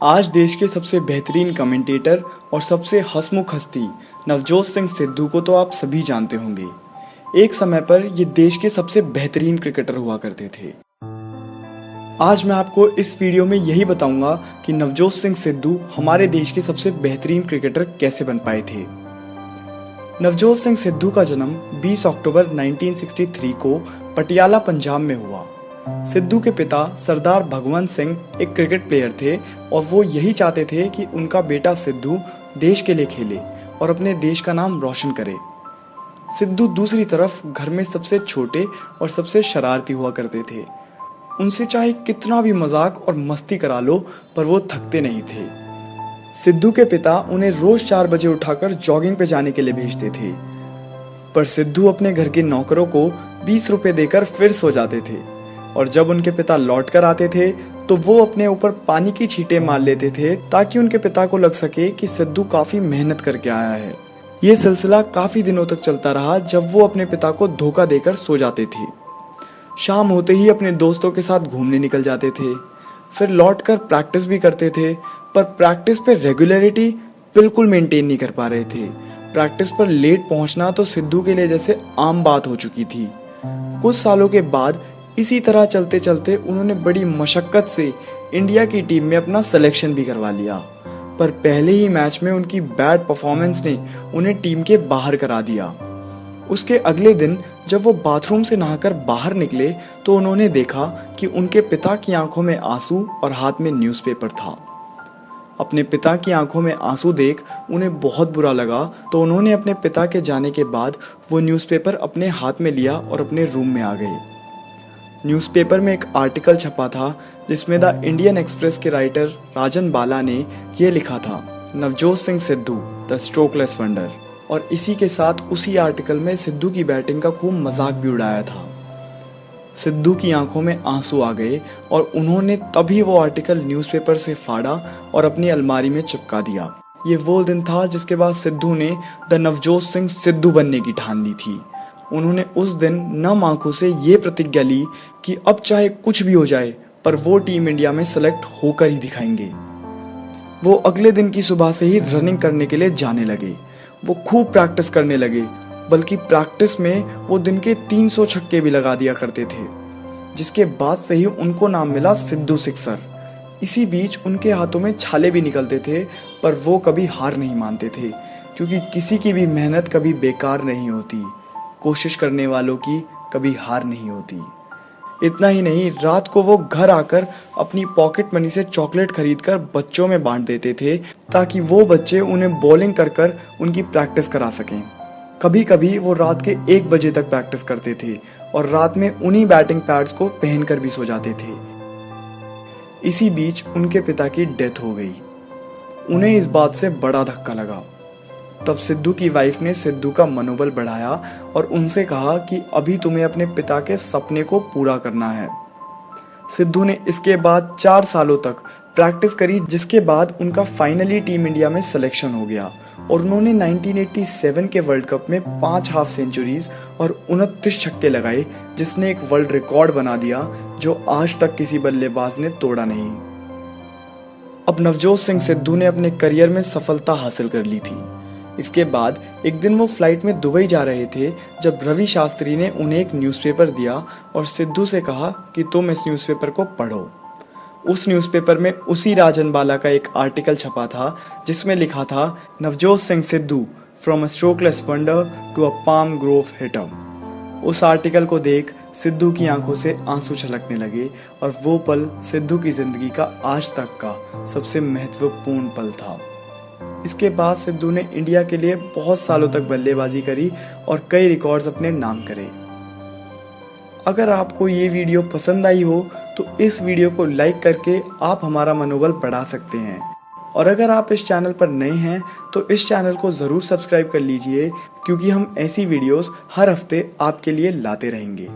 आज देश के सबसे बेहतरीन कमेंटेटर और सबसे हंसमुख हस्ती नवजोत सिंह सिद्धू को तो आप सभी जानते होंगे। एक समय पर ये देश के सबसे बेहतरीन क्रिकेटर हुआ करते थे। आज मैं आपको इस वीडियो में यही बताऊंगा कि नवजोत सिंह सिद्धू हमारे देश के सबसे बेहतरीन क्रिकेटर कैसे बन पाए थे। नवजोत सिंह सिद्धू का जन्म 20 अक्टूबर 1963 को पटियाला पंजाब में हुआ। सिद्धू के पिता सरदार भगवंत सिंह एक क्रिकेट प्लेयर थे और वो यही चाहते थे कि उनका बेटा सिद्धू देश के लिए खेले और अपने देश का नाम रोशन करे। सिद्धू दूसरी तरफ घर में सबसे छोटे और सबसे शरारती हुआ करते थे। उनसे चाहे कितना भी मजाक और मस्ती करा लो पर वो थकते नहीं थे। सिद्धू के पिता उन्हें रोज 4 बजे उठाकर जॉगिंग पे जाने के लिए भेजते थे, पर सिद्धू अपने घर के नौकरों को 20 रुपए देकर फिर सो जाते थे और जब उनके पिता लौट कर आते थे तो वो अपने ऊपर पानी की छींटे मार लेते थे ताकि उनके पिता को लग सके कि सिद्धू काफी मेहनत करके आया है। ये सिलसिला काफी दिनों तक चलता रहा जब वो अपने पिता को धोखा देकर सो जाते थे। शाम होते ही अपने दोस्तों के साथ घूमने निकल जाते थे, फिर लौटकर प्रैक्टिस भी करते थे, पर प्रैक्टिस पे रेगुलरिटी बिल्कुल मेंटेन नहीं कर पा रहे थे। प्रैक्टिस पर लेट पहुंचना तो सिद्धू के लिए जैसे आम बात हो चुकी थी। कुछ सालों के बाद इसी तरह चलते चलते उन्होंने बड़ी मशक्कत से इंडिया की टीम में अपना सिलेक्शन भी करवा लिया, पर पहले ही मैच में उनकी बैड परफॉर्मेंस ने उन्हें टीम के बाहर करा दिया। उसके अगले दिन जब वो बाथरूम से नहाकर बाहर निकले तो उन्होंने देखा कि उनके पिता की आंखों में आंसू और हाथ में न्यूज़पेपर था। अपने पिता की आंखों में आंसू देख उन्हें बहुत बुरा लगा, तो उन्होंने अपने पिता के जाने के बाद वो न्यूज़पेपर अपने हाथ में लिया और अपने रूम में आ गए। न्यूज़पेपर में एक आर्टिकल छपा था जिसमें द इंडियन एक्सप्रेस के राइटर राजन बाला ने यह लिखा था, Navjot Singh Sidhu the strokeless wonder. और इसी के साथ उसी आर्टिकल में सिद्धू की बैटिंग का खूब मजाक भी उड़ाया था। सिद्धू की आंखों में आंसू आ गए और उन्होंने तभी वो आर्टिकल न्यूज़पेपर से फाड़ा और अपनी अलमारी में चिपका दिया। ये वो दिन था जिसके बाद सिद्धू ने द नवजोत सिंह सिद्धू बनने की ठान ली थी। उन्होंने उस दिन नम आंखों से ये प्रतिज्ञा ली कि अब चाहे कुछ भी हो जाए पर वो टीम इंडिया में सेलेक्ट होकर ही दिखाएंगे। वो अगले दिन की सुबह से ही रनिंग करने के लिए जाने लगे। वो खूब प्रैक्टिस करने लगे, बल्कि प्रैक्टिस में वो दिन के 300 छक्के भी लगा दिया करते थे, जिसके बाद से ही उनको नाम मिला सिद्धू सिक्सर। इसी बीच उनके हाथों में छाले भी निकलते थे, पर वो कभी हार नहीं मानते थे, क्योंकि किसी की भी मेहनत कभी बेकार नहीं होती। कोशिश करने वालों की कभी हार नहीं होती। इतना ही नहीं, रात को वो घर आकर अपनी पॉकेट मनी से चॉकलेट खरीदकर बच्चों में बांट देते थे ताकि वो बच्चे उन्हें बॉलिंग कर कर उनकी प्रैक्टिस करा सकें। कभी कभी वो रात के 1 बजे तक प्रैक्टिस करते थे और रात में उन्हीं बैटिंग पैड्स को पहनकर भी सो जाते थे। इसी बीच उनके पिता की डेथ हो गई। उन्हें इस बात से बड़ा धक्का लगा। तब सिद्धू की वाइफ ने सिद्धू का मनोबल बढ़ाया और उनसे कहा कि अभी तुम्हें अपने पिता के सपने को पूरा करना है। सिद्धू ने इसके बाद 4 सालों तक प्रैक्टिस करी, जिसके बाद उनका फाइनली टीम इंडिया में सिलेक्शन हो गया और उन्होंने 1987 के वर्ल्ड कप में 5 हाफ सेंचुरीज और 29 छक्के लगाए, जिसने एक वर्ल्ड रिकॉर्ड बना दिया जो आज तक किसी बल्लेबाज ने तोड़ा नहीं। अब नवजोत सिंह सिद्धू ने अपने करियर में सफलता हासिल कर ली थी। इसके बाद एक दिन वो फ्लाइट में दुबई जा रहे थे जब रवि शास्त्री ने उन्हें एक न्यूज़पेपर दिया और सिद्धू से कहा कि तुम इस न्यूज़पेपर को पढ़ो। उस न्यूज़पेपर में उसी राजन बाला का एक आर्टिकल छपा था जिसमें लिखा था, Navjot Singh Sidhu from a strokeless wonder to a palm grove hitter. उस आर्टिकल को देख सिद्धू की आंखों से आंसू छलकने लगे और वो पल सिद्धू की जिंदगी का आज तक का सबसे महत्वपूर्ण पल था। इसके बाद सिद्धू ने इंडिया के लिए बहुत सालों तक बल्लेबाजी करी और कई रिकॉर्ड्स अपने नाम करे। अगर आपको ये वीडियो पसंद आई हो तो इस वीडियो को लाइक करके आप हमारा मनोबल बढ़ा सकते हैं, और अगर आप इस चैनल पर नए हैं तो इस चैनल को ज़रूर सब्सक्राइब कर लीजिए, क्योंकि हम ऐसी वीडियोस हर हफ्ते आपके लिए लाते रहेंगे।